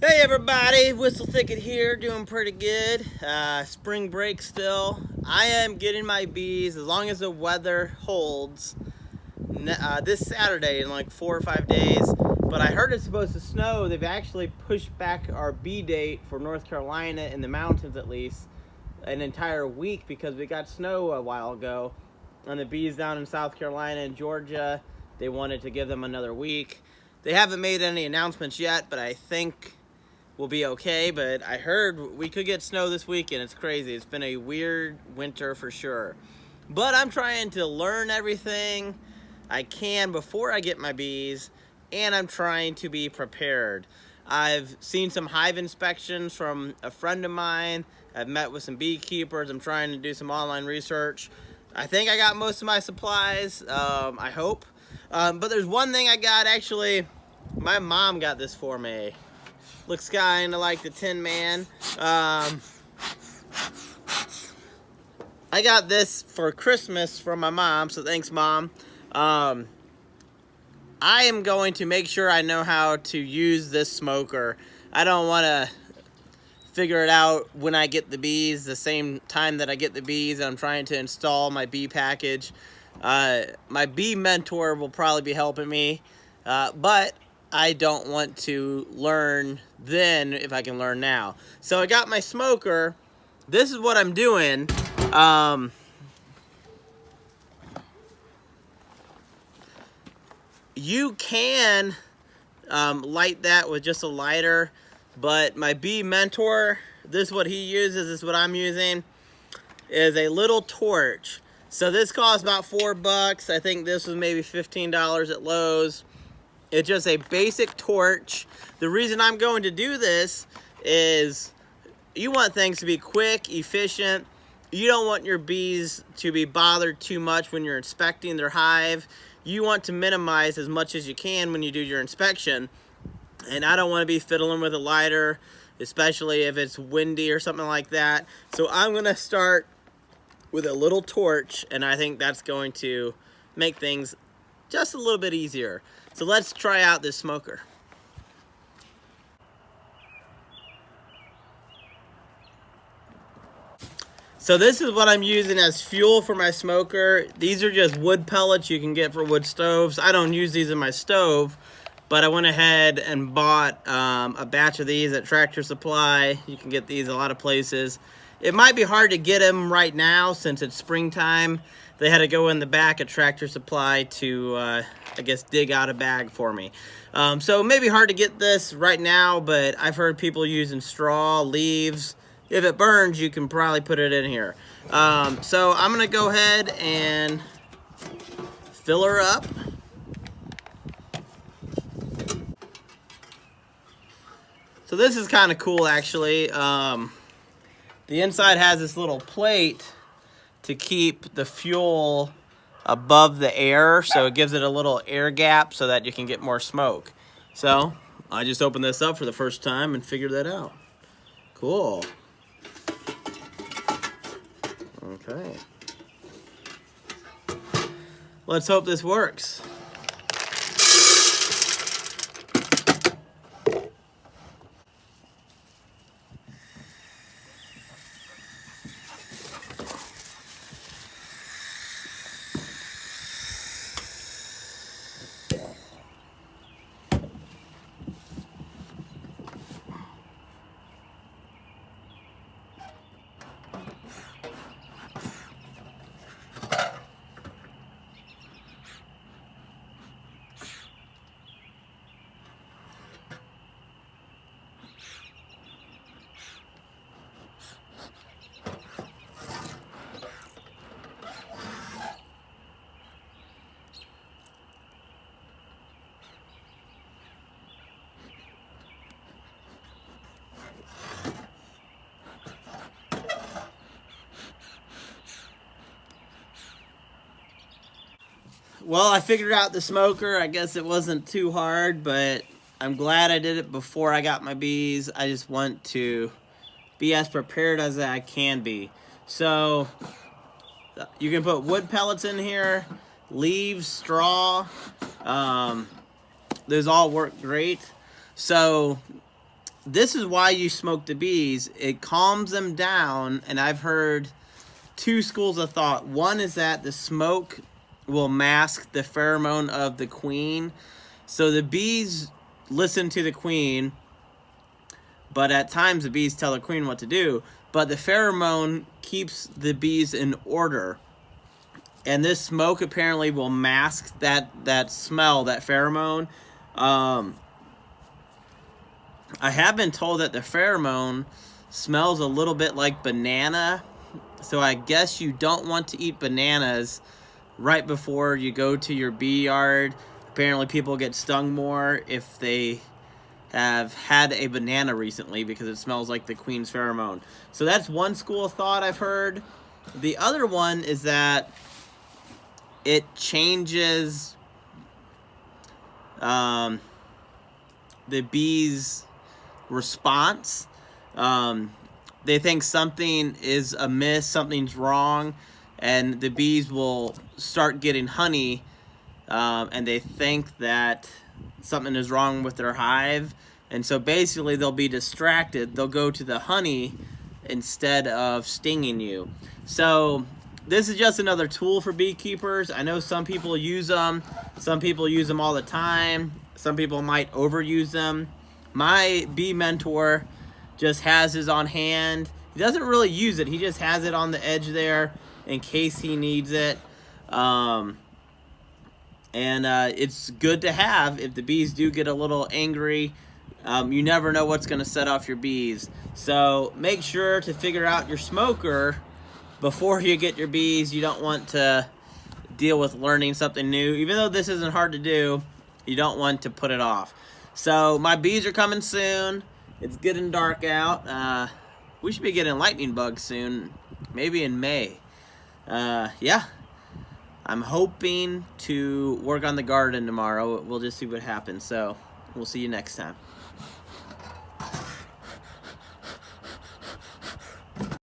Hey everybody, Whistle Thicket here, doing pretty good. Spring break still. I am getting my bees as long as the weather holds this Saturday in like 4 or 5 days. But I heard it's supposed to snow. They've actually pushed back our bee date for North Carolina, in the mountains at least, an entire week because we got snow a while ago. And the bees down in South Carolina and Georgia, they wanted to give them another week. They haven't made any announcements yet, but I think we'll be okay. But I heard we could get snow this weekend. It's crazy. It's been a weird winter for sure. But I'm trying to learn everything I can before I get my bees, and I'm trying to be prepared. I've seen some hive inspections from a friend of mine. I've met with some beekeepers. I'm trying to do some online research. I think I got most of my supplies, I hope. But there's one thing I got, actually. My mom got this for me. Looks kind of like the Tin Man. I got this for Christmas from my mom, so thanks, Mom. I am going to make sure I know how to use this smoker. I don't want to figure it out when I get the bees, the same time that I get the bees, and I'm trying to install my bee package. My bee mentor will probably be helping me, but I don't want to learn then if I can learn now. So I got my smoker. This is what I'm doing. You can light that with just a lighter, but my bee mentor, this is what he uses, this is what I'm using, is a little torch. So this costs about $4. I think this was maybe $15 at Lowe's. It's just a basic torch. The reason I'm going to do this is you want things to be quick, efficient. You don't want your bees to be bothered too much when you're inspecting their hive. You want to minimize as much as you can when you do your inspection. And I don't want to be fiddling with a lighter, especially if it's windy or something like that. So I'm going to start with a little torch, and I think that's going to make things just a little bit easier. So let's try out this smoker. So this is what I'm using as fuel for my smoker. These are just wood pellets you can get for wood stoves. I don't use these in my stove, but I went ahead and bought a batch of these at Tractor Supply. You can get these a lot of places. It might be hard to get them right now since it's springtime. They had to go in the back at Tractor Supply to, I guess, dig out a bag for me. So it may be hard to get this right now, but I've heard people using straw, leaves. If it burns, you can probably put it in here. So I'm going to go ahead and fill her up. So this is kind of cool, actually. The inside has this little plate to keep the fuel above the air, so it gives it a little air gap so that you can get more smoke. So I just opened this up for the first time and figured that out. Cool. Okay. Let's hope this works. Well, I figured out the smoker. I guess it wasn't too hard, but I'm glad I did it before I got my bees. I just want to be as prepared as I can be. So you can put wood pellets in here, leaves, straw. Those all work great. So this is why you smoke the bees. It calms them down, and I've heard two schools of thought. One is that the smoke will mask the pheromone of the queen, so the bees listen to the queen, but at times the bees tell the queen what to do, but the pheromone keeps the bees in order. And this smoke apparently will mask that smell, that pheromone. I have been told that the pheromone smells a little bit like banana, so I guess you don't want to eat bananas right before you go to your bee yard. Apparently people get stung more if they have had a banana recently because it smells like the queen's pheromone. So that's one school of thought I've heard. The other one is that it changes the bees' response. They think something is amiss, something's wrong, and the bees will start getting honey, and they think that something is wrong with their hive, and so basically they'll be distracted. They'll go to the honey instead of stinging you. So this is just another tool for beekeepers. I know some people use them. Some people use them all the time. Some people might overuse them. My bee mentor just has his on hand. He doesn't really use it. He just has it on the edge there in case he needs it. It's good to have if the bees do get a little angry. You never know what's going to set off your bees. So make sure to figure out your smoker before you get your bees. You don't want to deal with learning something new. Even though this isn't hard to do, you don't want to put it off. So my bees are coming soon. It's getting dark out. We should be getting lightning bugs soon, maybe in May. Yeah, I'm hoping to work on the garden tomorrow. We'll just see what happens. So we'll see you next time.